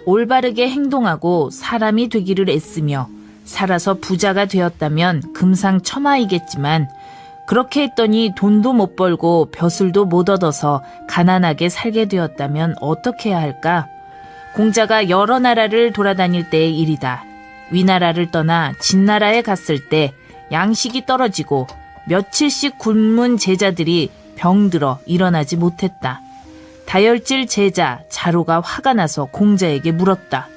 올바르게 행동하고 사람이 되기를 애쓰며 살아서 부자가 되었다면 금상첨화이겠지만 그렇게 했더니 돈도 못 벌고 벼슬도 못 얻어서 가난하게 살게 되었다면 어떻게 해야 할까? 공자가 여러 나라를 돌아다닐 때의 일이다. 위나라를 떠나 진나라에 갔을 때 양식이 떨어지고 며칠씩 굶은 제자들이 병들어 일어나지 못했다. 다혈질 제자 자로가 화가 나서 공자에게 물었다.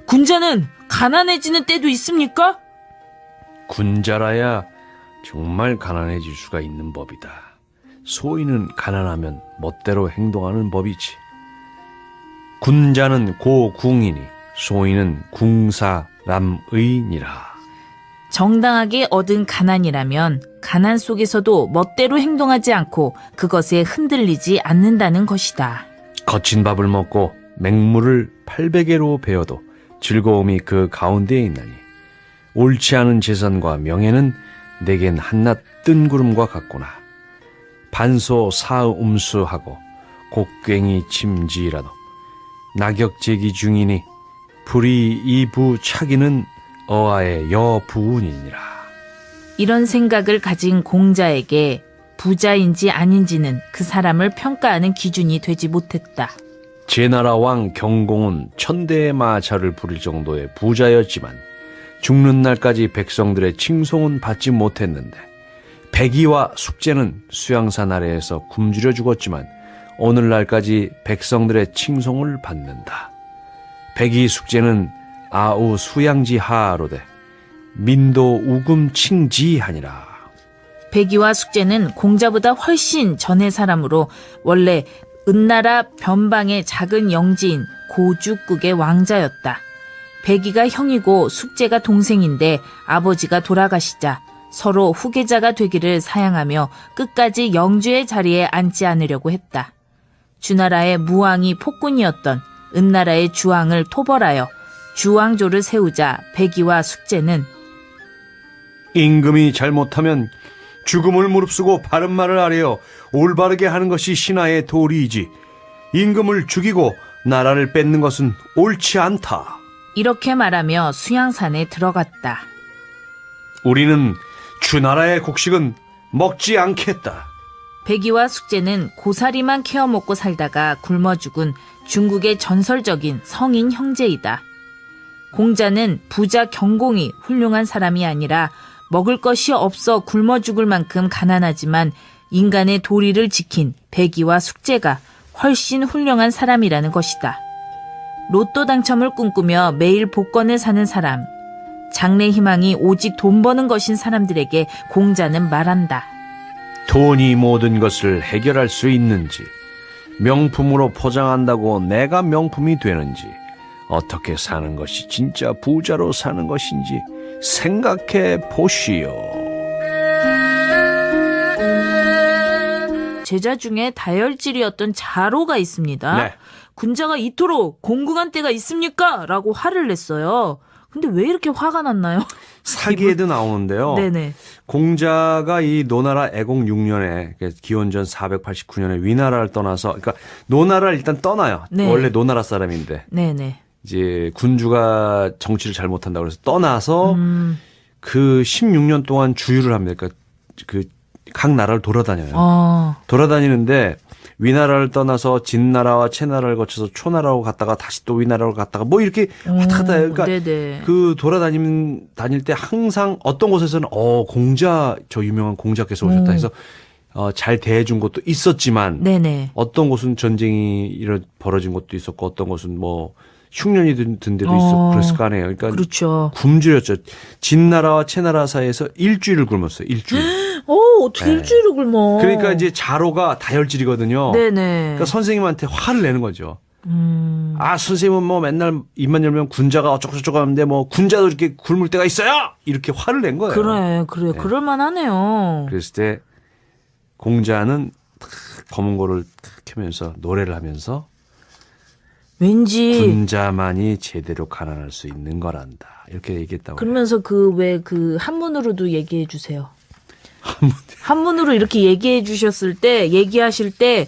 군자는 가난해지는 때도 있습니까? 군자라야 정말 가난해질 수가 있는 법이다. 소인은 가난하면 멋대로 행동하는 법이지. 군자는 고궁이니 소인은 궁사람의니라. 정당하게 얻은 가난이라면 가난 속에서도 멋대로 행동하지 않고 그것에 흔들리지 않는다는 것이다. 거친 밥을 먹고 맹물을 800개로 베어도 즐거움이 그 가운데에 있나니 옳지 않은 재산과 명예는 내겐 한낱 뜬 구름과 같구나. 반소 사음수하고 곡괭이 침지라도 낙역제기 중이니 불이 이부 차기는 어아의 여부운이니라. 이런 생각을 가진 공자에게 부자인지 아닌지는 그 사람을 평가하는 기준이 되지 못했다. 제나라 왕 경공은 1000대의 마차를 부릴 정도의 부자였지만 죽는 날까지 백성들의 칭송은 받지 못했는데 백의와 숙제는 수양산 아래에서 굶주려 죽었지만 오늘날까지 백성들의 칭송을 받는다. 백의 숙제는 아우 수양지하로되 민도 우금칭지하니라. 백의와 숙제는 공자보다 훨씬 전의 사람으로 원래 은나라 변방의 작은 영지인 고죽국의 왕자였다. 백의가 형이고 숙제가 동생인데 아버지가 돌아가시자 서로 후계자가 되기를 사양하며 끝까지 영주의 자리에 앉지 않으려고 했다. 주나라의 무왕이 폭군이었던 은나라의 주왕을 토벌하여 주왕조를 세우자 백의와 숙제는 임금이 잘못하면 죽음을 무릅쓰고 바른 말을 아뢰어 올바르게 하는 것이 신하의 도리이지 임금을 죽이고 나라를 뺏는 것은 옳지 않다. 이렇게 말하며 수양산에 들어갔다. 우리는 주나라의 곡식은 먹지 않겠다. 백의와 숙제는 고사리만 캐어 먹고 살다가 굶어 죽은 중국의 전설적인 성인 형제이다. 공자는 부자 경공이 훌륭한 사람이 아니라 먹을 것이 없어 굶어 죽을 만큼 가난하지만 인간의 도리를 지킨 백의와 숙제가 훨씬 훌륭한 사람이라는 것이다. 로또 당첨을 꿈꾸며 매일 복권을 사는 사람, 장래 희망이 오직 돈 버는 것인 사람들에게 공자는 말한다. 돈이 모든 것을 해결할 수 있는지, 명품으로 포장한다고 내가 명품이 되는지, 어떻게 사는 것이 진짜 부자로 사는 것인지 생각해 보시오. 제자 중에 다혈질이었던 자로가 있습니다. 네. 군자가 이토록 공궁한 때가 있습니까? 라고 화를 냈어요. 근데 왜 이렇게 화가 났나요? 사기에도 나오는데요. 네네. 공자가 이 노나라 애공 6년에 기원전 489년에 위나라를 떠나서 그러니까 노나라를 일단 떠나요. 네. 원래 노나라 사람인데 네네. 이제 군주가 정치를 잘못한다고 해서 떠나서 그 16년 동안 주유를 합니다. 그러니까 그 각 나라를 돌아다녀요. 돌아다니는데 위나라를 떠나서 진나라와 채나라를 거쳐서 초나라로 갔다가 다시 또 위나라로 갔다가 뭐 이렇게 왔다 갔다 해요. 그러니까 네네. 그 다닐 때 항상 어떤 곳에서는 공자 저 유명한 공자께서 오셨다 해서 잘 대해준 곳도 있었지만 네네. 어떤 곳은 전쟁이 벌어진 곳도 있었고 어떤 곳은 뭐 흉년이 든 데도 있었고 그랬을 거 아니에요. 그러니까 그렇죠. 굶주렸죠. 진나라와 채나라 사이에서 일주일을 굶었어요. 일주일. 어떻게 네. 일주일을 굶어. 그러니까 이제 자로가 다혈질이거든요. 네네. 그러니까 선생님한테 화를 내는 거죠. 선생님은 뭐 맨날 입만 열면 군자가 어쩌고저쩌고 하는데 뭐 군자도 이렇게 굶을 때가 있어요. 이렇게 화를 낸 거예요. 그래. 네. 그럴만하네요. 그랬을 때 공자는 검은고를 켜면서 노래를 하면서 왠지 군자만이 제대로 가난할 수 있는 거란다. 이렇게 얘기했다고. 그러면서 그 한문으로도 얘기해 주세요. 한문으로 이렇게 얘기해 주셨을 때, 얘기하실 때,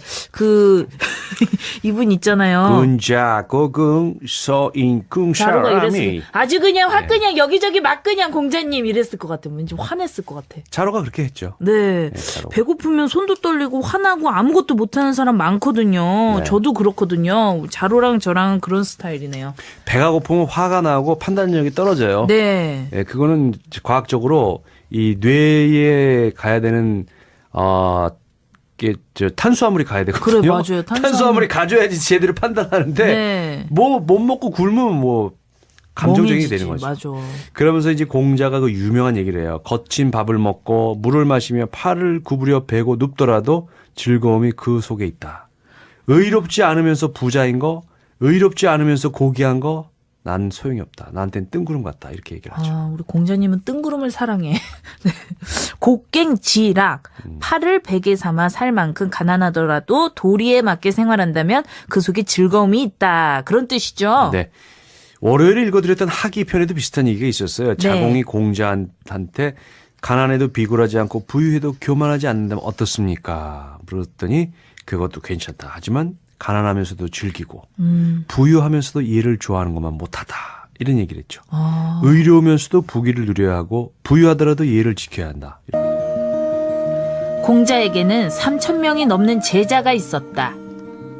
이분 있잖아요. 군자, 고궁, 서인궁, 자로가 사람이. 이랬을 아주 그냥 확 그냥 여기저기 막 그냥 공자님 이랬을 것 같아. 왠지 화냈을 것 같아. 자로가 그렇게 했죠. 네. 자로가. 배고프면 손도 떨리고 화나고 아무것도 못하는 사람 많거든요. 네. 저도 그렇거든요. 자로랑 저랑 그런 스타일이네요. 배가 고프면 화가 나고 판단력이 떨어져요. 네. 예, 그거는 과학적으로 이 뇌에 가야 되는 탄수화물이 가야 되거든요. 그래, 맞아요. 탄수화물이 가져야지 제대로 판단하는데 네. 뭐 못 먹고 굶으면 뭐 감정적이 멍해지지. 되는 거죠. 맞아. 그러면서 이제 공자가 그 유명한 얘기를 해요. 거친 밥을 먹고 물을 마시며 팔을 구부려 베고 눕더라도 즐거움이 그 속에 있다. 의롭지 않으면서 부자인 거, 의롭지 않으면서 고귀한 거, 난 소용이 없다. 나한테는 뜬구름 같다. 이렇게 얘기를 하죠. 아, 우리 공자님은 뜬구름을 사랑해. 네. 곡괭지락, 팔을 베개 삼아 살 만큼 가난하더라도 도리에 맞게 생활한다면 그 속에 즐거움이 있다. 그런 뜻이죠. 네. 월요일에 읽어드렸던 하기 편에도 비슷한 얘기가 있었어요. 네. 자공이 공자한테 가난해도 비굴하지 않고 부유해도 교만하지 않는다면 어떻습니까? 물었더니 그것도 괜찮다. 하지만 가난하면서도 즐기고 부유하면서도 이해를 좋아하는 것만 못하다. 이런 얘기를 했죠. 아. 의로우면서도 부귀를 누려야 하고 부유하더라도 예를 지켜야 한다. 공자에게는 3,000명이 넘는 제자가 있었다.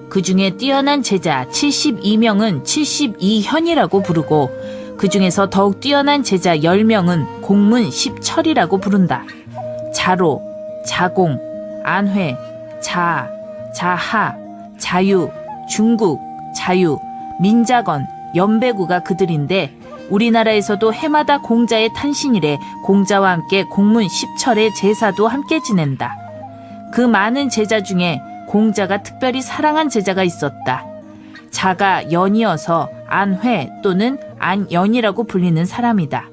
그 중에 뛰어난 제자 72명은 72현이라고 부르고 그 중에서 더욱 뛰어난 제자 10명은 공문 10철이라고 부른다. 자로, 자공, 안회, 자, 자하, 자유, 중국, 자유, 민자건, 연배구가 그들인데 우리나라에서도 해마다 공자의 탄신일에 공자와 함께 공문 10철의 제사도 함께 지낸다. 그 많은 제자 중에 공자가 특별히 사랑한 제자가 있었다. 자가 연이어서 안회 또는 안연이라고 불리는 사람이다.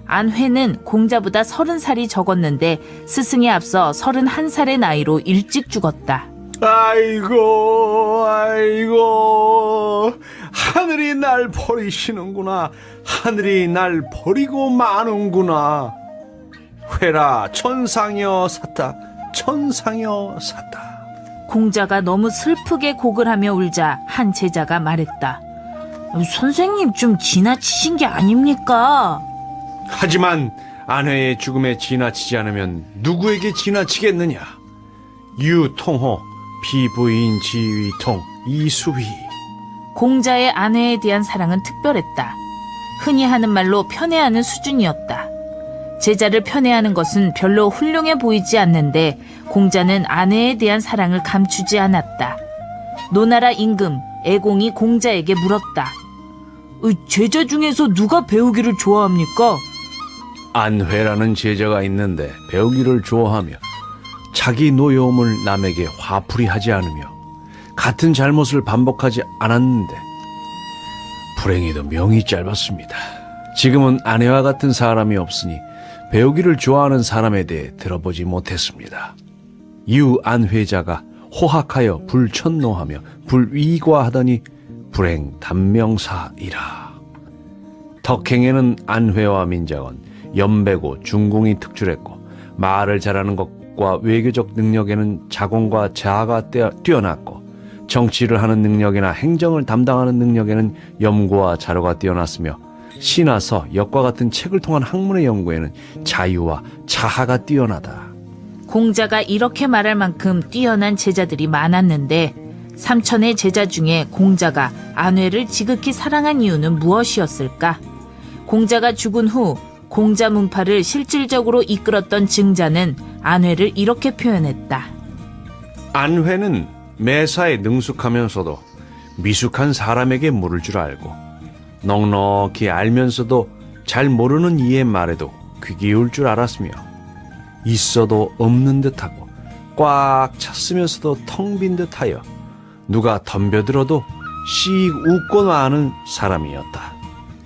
안회는 공자보다 30살이 적었는데 스승에 앞서 31살의 나이로 일찍 죽었다. 아이고 하늘이 날 버리시는구나. 하늘이 날 버리고 마는구나. 회라 천상여 샀다. 천상여 샀다. 공자가 너무 슬프게 곡을 하며 울자 한 제자가 말했다. 선생님 좀 지나치신 게 아닙니까? 하지만 아내의 죽음에 지나치지 않으면 누구에게 지나치겠느냐. 유통호 피부인 지위통 이수위. 공자의 아내에 대한 사랑은 특별했다. 흔히 하는 말로 편애하는 수준이었다. 제자를 편애하는 것은 별로 훌륭해 보이지 않는데 공자는 아내에 대한 사랑을 감추지 않았다. 노나라 임금 애공이 공자에게 물었다. 제자 중에서 누가 배우기를 좋아합니까? 안회라는 제자가 있는데 배우기를 좋아하며 자기 노여움을 남에게 화풀이 하지 않으며 같은 잘못을 반복하지 않았는데 불행히도 명이 짧았습니다. 지금은 아내와 같은 사람이 없으니 배우기를 좋아하는 사람에 대해 들어보지 못했습니다. 유안회자가 호학하여 불천노하며 불위과하더니 불행 단명사이라. 덕행에는 안회와 민자건, 연배고 중공이 특출했고 말을 잘하는 것과 외교적 능력에는 자공과 자아가 뛰어났고 정치를 하는 능력이나 행정을 담당하는 능력에는 염고와 자로가 뛰어났으며 시나서 역과 같은 책을 통한 학문의 연구에는 자유와 자하가 뛰어나다. 공자가 이렇게 말할 만큼 뛰어난 제자들이 많았는데 삼천의 제자 중에 공자가 안회를 지극히 사랑한 이유는 무엇이었을까? 공자가 죽은 후 공자 문파를 실질적으로 이끌었던 증자는 안회를 이렇게 표현했다. 안회는 매사에 능숙하면서도 미숙한 사람에게 물을 줄 알고 넉넉히 알면서도 잘 모르는 이의 말에도 귀 기울 줄 알았으며 있어도 없는 듯하고 꽉 찼으면서도 텅 빈 듯하여 누가 덤벼들어도 씩 웃고 마는 사람이었다.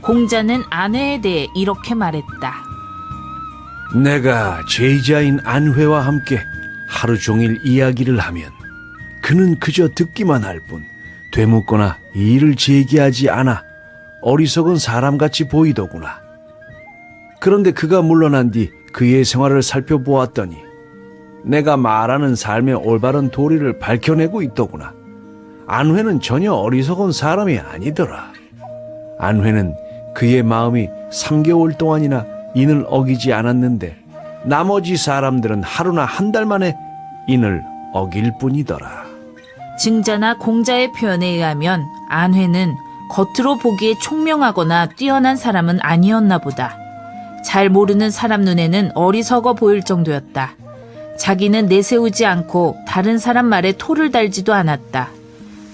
공자는 아내에 대해 이렇게 말했다. 내가 제자인 안회와 함께 하루 종일 이야기를 하면 그는 그저 듣기만 할 뿐 되묻거나 이의를 제기하지 않아 어리석은 사람같이 보이더구나. 그런데 그가 물러난 뒤 그의 생활을 살펴보았더니 내가 말하는 삶의 올바른 도리를 밝혀내고 있더구나. 안회는 전혀 어리석은 사람이 아니더라. 안회는 그의 마음이 3개월 동안이나 인을 어기지 않았는데 나머지 사람들은 하루나 한 달 만에 인을 어길 뿐이더라. 증자나 공자의 표현에 의하면 안회는 겉으로 보기에 총명하거나 뛰어난 사람은 아니었나 보다. 잘 모르는 사람 눈에는 어리석어 보일 정도였다. 자기는 내세우지 않고 다른 사람 말에 토를 달지도 않았다.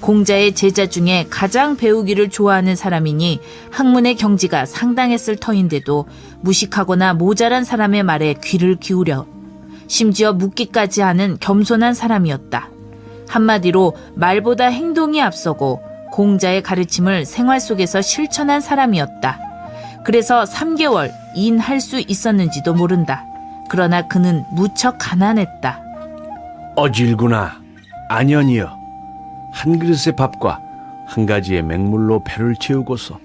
공자의 제자 중에 가장 배우기를 좋아하는 사람이니 학문의 경지가 상당했을 터인데도 무식하거나 모자란 사람의 말에 귀를 기울여 심지어 묻기까지 하는 겸손한 사람이었다. 한마디로 말보다 행동이 앞서고 공자의 가르침을 생활 속에서 실천한 사람이었다. 그래서 3개월 인할 수 있었는지도 모른다. 그러나 그는 무척 가난했다. 어질구나. 안연이여. 한 그릇의 밥과 한 가지의 맹물로 배를 채우고서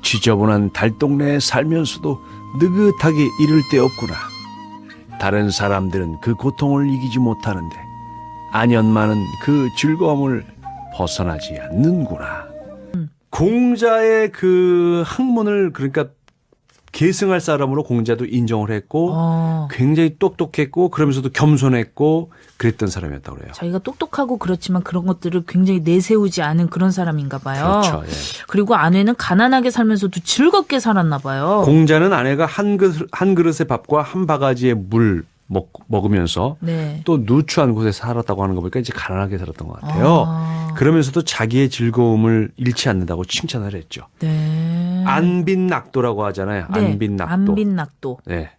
지저분한 달동네에 살면서도 느긋하게 이를 데 없구나. 다른 사람들은 그 고통을 이기지 못하는데 안연만은 그 즐거움을 벗어나지 않는구나. 공자의 그 학문을 그러니까 계승할 사람으로 공자도 인정을 했고 굉장히 똑똑했고 그러면서도 겸손했고 그랬던 사람이었다고 그래요. 자기가 똑똑하고 그렇지만 그런 것들을 굉장히 내세우지 않은 그런 사람인가 봐요. 그렇죠. 예. 그리고 아내는 가난하게 살면서도 즐겁게 살았나 봐요. 공자는 아내가 한 그릇의 밥과 한 바가지의 물 먹으면서 네. 또 누추한 곳에 살았다고 하는 거 보니까 이제 가난하게 살았던 것 같아요. 그러면서도 자기의 즐거움을 잃지 않는다고 칭찬을 했죠. 네. 안빈낙도라고 하잖아요. 네. 안빈낙도. 안빈낙도. 네.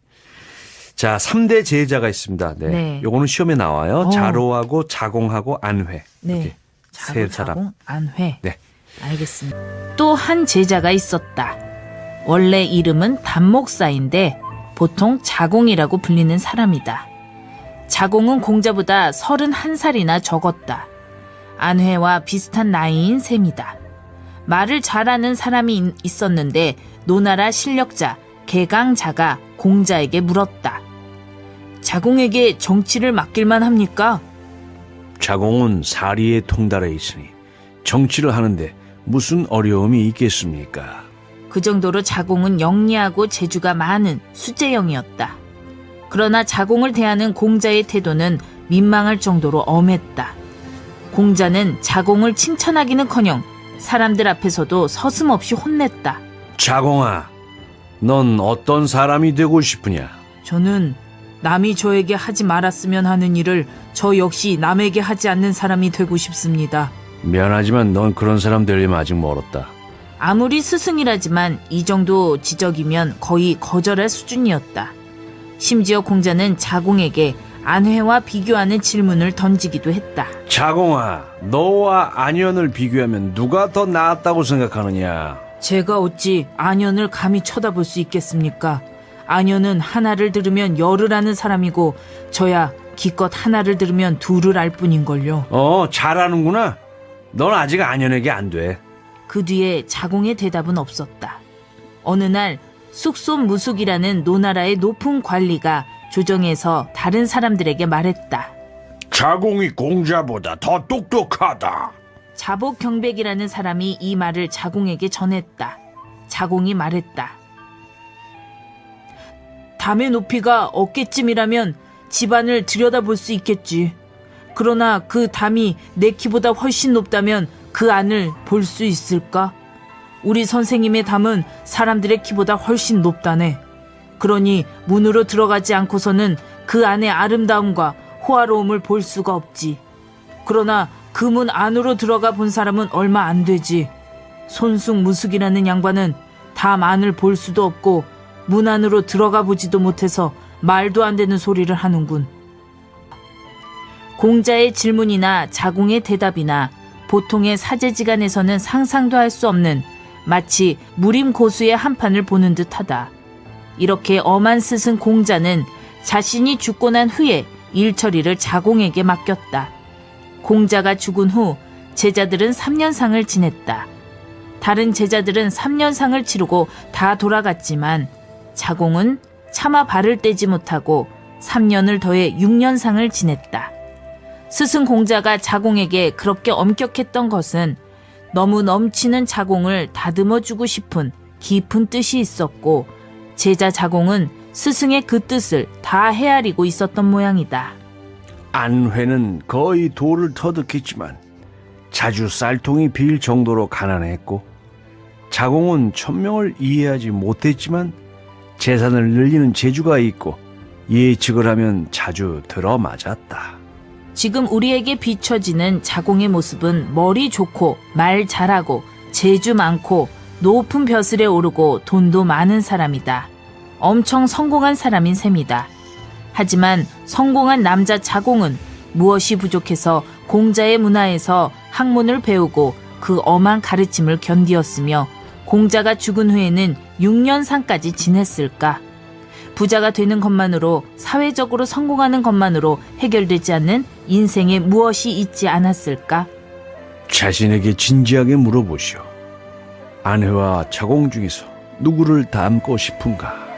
자, 3대 제자가 있습니다. 네. 네. 요거는 시험에 나와요. 자로하고 자공하고 안회. 네. 이렇게 세 사람. 자공, 안회. 네. 알겠습니다. 또 한 제자가 있었다. 원래 이름은 단목사인데 보통 자공이라고 불리는 사람이다. 자공은 공자보다 31살이나 적었다. 안회와 비슷한 나이인 셈이다. 말을 잘하는 사람이 있었는데 노나라 실력자 개강자가 공자에게 물었다. 자공에게 정치를 맡길만 합니까? 자공은 사리에 통달해 있으니 정치를 하는데 무슨 어려움이 있겠습니까? 그 정도로 자공은 영리하고 재주가 많은 수재형이었다. 그러나 자공을 대하는 공자의 태도는 민망할 정도로 엄했다. 공자는 자공을 칭찬하기는커녕 사람들 앞에서도 서슴없이 혼냈다. 자공아, 넌 어떤 사람이 되고 싶으냐? 저는 남이 저에게 하지 말았으면 하는 일을 저 역시 남에게 하지 않는 사람이 되고 싶습니다. 미안하지만 넌 그런 사람 되려면 아직 멀었다. 아무리 스승이라지만 이 정도 지적이면 거의 거절할 수준이었다. 심지어 공자는 자공에게 안회와 비교하는 질문을 던지기도 했다. 자공아, 너와 안연을 비교하면 누가 더 낫다고 생각하느냐? 제가 어찌 안연을 감히 쳐다볼 수 있겠습니까? 안연은 하나를 들으면 열을 아는 사람이고 저야 기껏 하나를 들으면 둘을 알 뿐인걸요. 잘하는구나. 넌 아직 안연에게 안 돼. 그 뒤에 자공의 대답은 없었다. 어느 날 숙손무숙이라는 노나라의 높은 관리가 조정에서 다른 사람들에게 말했다. 자공이 공자보다 더 똑똑하다. 자복경백이라는 사람이 이 말을 자공에게 전했다. 자공이 말했다. 담의 높이가 어깨쯤이라면 집안을 들여다볼 수 있겠지. 그러나 그 담이 내 키보다 훨씬 높다면 그 안을 볼 수 있을까? 우리 선생님의 담은 사람들의 키보다 훨씬 높다네. 그러니 문으로 들어가지 않고서는 그 안의 아름다움과 호화로움을 볼 수가 없지. 그러나 그 문 안으로 들어가 본 사람은 얼마 안 되지. 손숙무숙이라는 양반은 담 안을 볼 수도 없고 문 안으로 들어가 보지도 못해서 말도 안 되는 소리를 하는군. 공자의 질문이나 자공의 대답이나 보통의 사제지간에서는 상상도 할 수 없는 마치 무림고수의 한판을 보는 듯하다. 이렇게 엄한 스승 공자는 자신이 죽고 난 후에 일처리를 자공에게 맡겼다. 공자가 죽은 후 제자들은 3년상을 지냈다. 다른 제자들은 3년상을 치르고 다 돌아갔지만 자공은 차마 발을 떼지 못하고 3년을 더해 6년상을 지냈다. 스승 공자가 자공에게 그렇게 엄격했던 것은 너무 넘치는 자공을 다듬어주고 싶은 깊은 뜻이 있었고, 제자 자공은 스승의 그 뜻을 다 헤아리고 있었던 모양이다. 안회는 거의 도를 터득했지만 자주 쌀통이 빌 정도로 가난했고, 자공은 천명을 이해하지 못했지만 재산을 늘리는 재주가 있고 예측을 하면 자주 들어맞았다. 지금 우리에게 비춰지는 자공의 모습은 머리 좋고 말 잘하고 재주 많고 높은 벼슬에 오르고 돈도 많은 사람이다. 엄청 성공한 사람인 셈이다. 하지만 성공한 남자 자공은 무엇이 부족해서 공자의 문화에서 학문을 배우고 그 엄한 가르침을 견디었으며 공자가 죽은 후에는 6년상까지 지냈을까? 부자가 되는 것만으로, 사회적으로 성공하는 것만으로 해결되지 않는 인생에 무엇이 있지 않았을까? 자신에게 진지하게 물어보시오. 안회와 자공 중에서 누구를 닮고 싶은가?